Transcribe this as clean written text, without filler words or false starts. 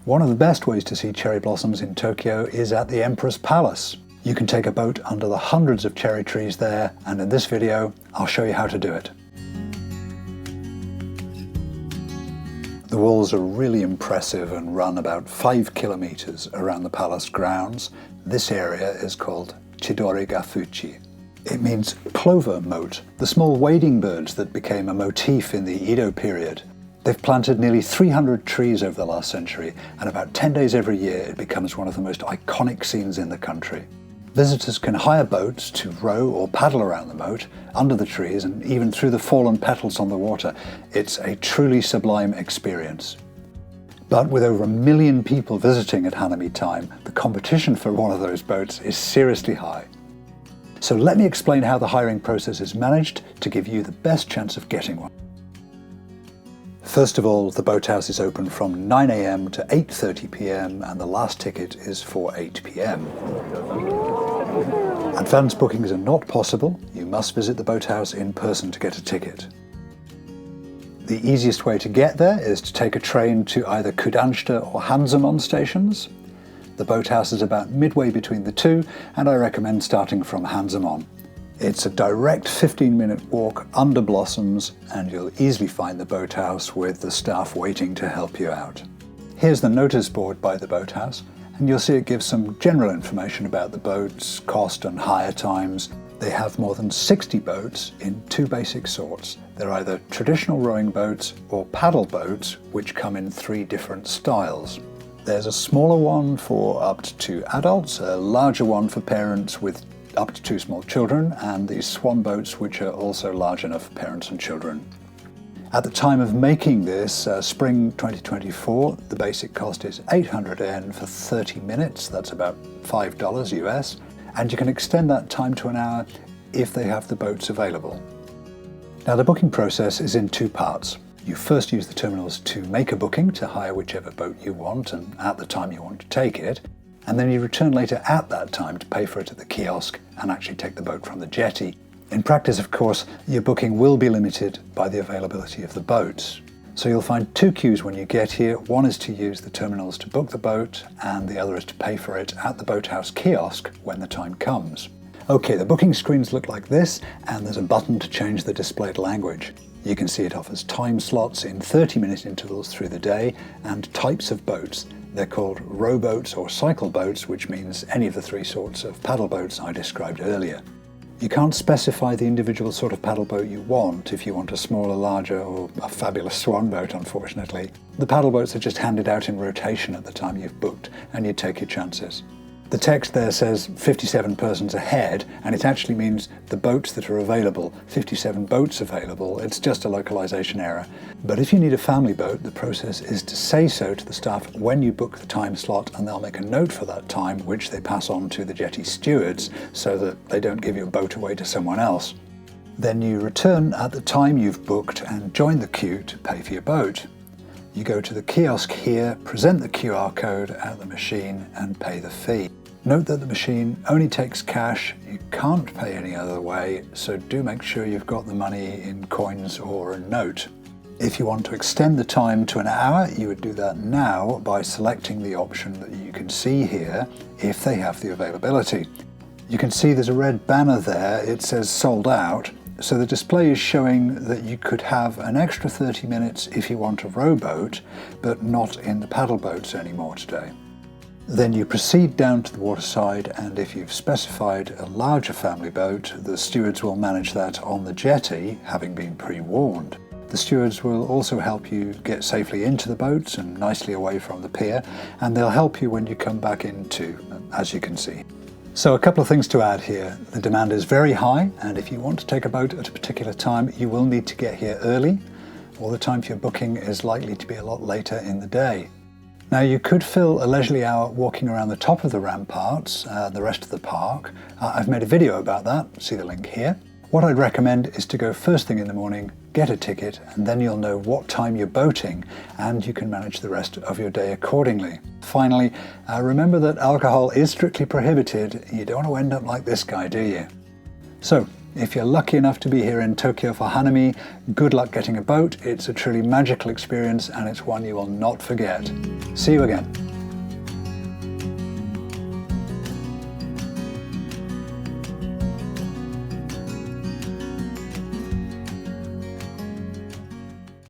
One of the best ways to see cherry blossoms in Tokyo is at the Emperor's Palace. You can take a boat under the hundreds of cherry trees there, and in this video I'll show you how to do it. The walls are really impressive and run about 5 kilometers around the palace grounds. This area is called Chidori ga Fuchi. It means plover moat, the small wading birds that became a motif in the Edo period. They've planted nearly 300 trees over the last century, and about 10 days every year it becomes one of the most iconic scenes in the country. Visitors can hire boats to row or paddle around the moat, under the trees, and even through the fallen petals on the water. It's a truly sublime experience. But with over 1 million people visiting at Hanami time, the competition for one of those boats is seriously high. So let me explain how the hiring process is managed to give you the best chance of getting one. First of all, the boathouse is open from 9 AM to 8:30 PM, and the last ticket is for 8 PM. Advance bookings are not possible. You must visit the boathouse in person to get a ticket. The easiest way to get there is to take a train to either Kudanshita or Hanzomon stations. The boathouse is about midway between the two, and I recommend starting from Hanzomon. It's a direct 15-minute walk under blossoms, and you'll easily find the boathouse with the staff waiting to help you out. Here's the notice board by the boathouse, and you'll see it gives some general information about the boats, cost and hire times. They have more than 60 boats in 2 basic sorts. They're either traditional rowing boats or paddle boats, which come in 3 different styles. There's a smaller one for up to 2 adults, a larger one for parents with up to 2 small children, and these swan boats which are also large enough for parents and children. At the time of making this, spring 2024, the basic cost is 800 yen for 30 minutes, that's about $5 US, and you can extend that time to an hour if they have the boats available. Now the booking process is in 2 parts. You first use the terminals to make a booking to hire whichever boat you want and at the time you want to take it, and then you return later at that time to pay for it at the kiosk and actually take the boat from the jetty. In practice, of course, your booking will be limited by the availability of the boats. So you'll find 2 queues when you get here. One is to use the terminals to book the boat, and the other is to pay for it at the boathouse kiosk when the time comes. Okay, the booking screens look like this, and there's a button to change the displayed language. You can see it offers time slots in 30-minute intervals through the day and types of boats. They're called rowboats or cycle boats, which means any of the 3 sorts of paddle boats I described earlier. You can't specify the individual sort of paddle boat you want if you want a smaller, larger, or a fabulous swan boat, unfortunately. The paddle boats are just handed out in rotation at the time you've booked, and you take your chances. The text there says 57 persons ahead, and it actually means the boats that are available, 57 boats available. It's just a localization error. But if you need a family boat, the process is to say so to the staff when you book the time slot, and they'll make a note for that time, which they pass on to the jetty stewards so that they don't give your boat away to someone else. Then you return at the time you've booked and join the queue to pay for your boat. You go to the kiosk here, present the QR code at the machine and pay the fee. Note that the machine only takes cash. You can't pay any other way, so do make sure you've got the money in coins or a note. If you want to extend the time to an hour, you would do that now by selecting the option that you can see here if they have the availability. You can see there's a red banner there. It says sold out. So the display is showing that you could have an extra 30 minutes if you want a rowboat, but not in the paddle boats anymore today. Then you proceed down to the waterside, and if you've specified a larger family boat, the stewards will manage that on the jetty, having been pre-warned. The stewards will also help you get safely into the boats and nicely away from the pier, and they'll help you when you come back in too, as you can see. So a couple of things to add here. The demand is very high, and if you want to take a boat at a particular time, you will need to get here early, or the time for your booking is likely to be a lot later in the day. Now you could fill a leisurely hour walking around the top of the ramparts, the rest of the park. I've made a video about that, see the link here. What I'd recommend is to go first thing in the morning, get a ticket, and then you'll know what time you're boating, and you can manage the rest of your day accordingly. Finally, remember that alcohol is strictly prohibited. You don't want to end up like this guy, do you? So, If you're lucky enough to be here in Tokyo for Hanami, good luck getting a boat. It's a truly magical experience and it's one you will not forget. See you again.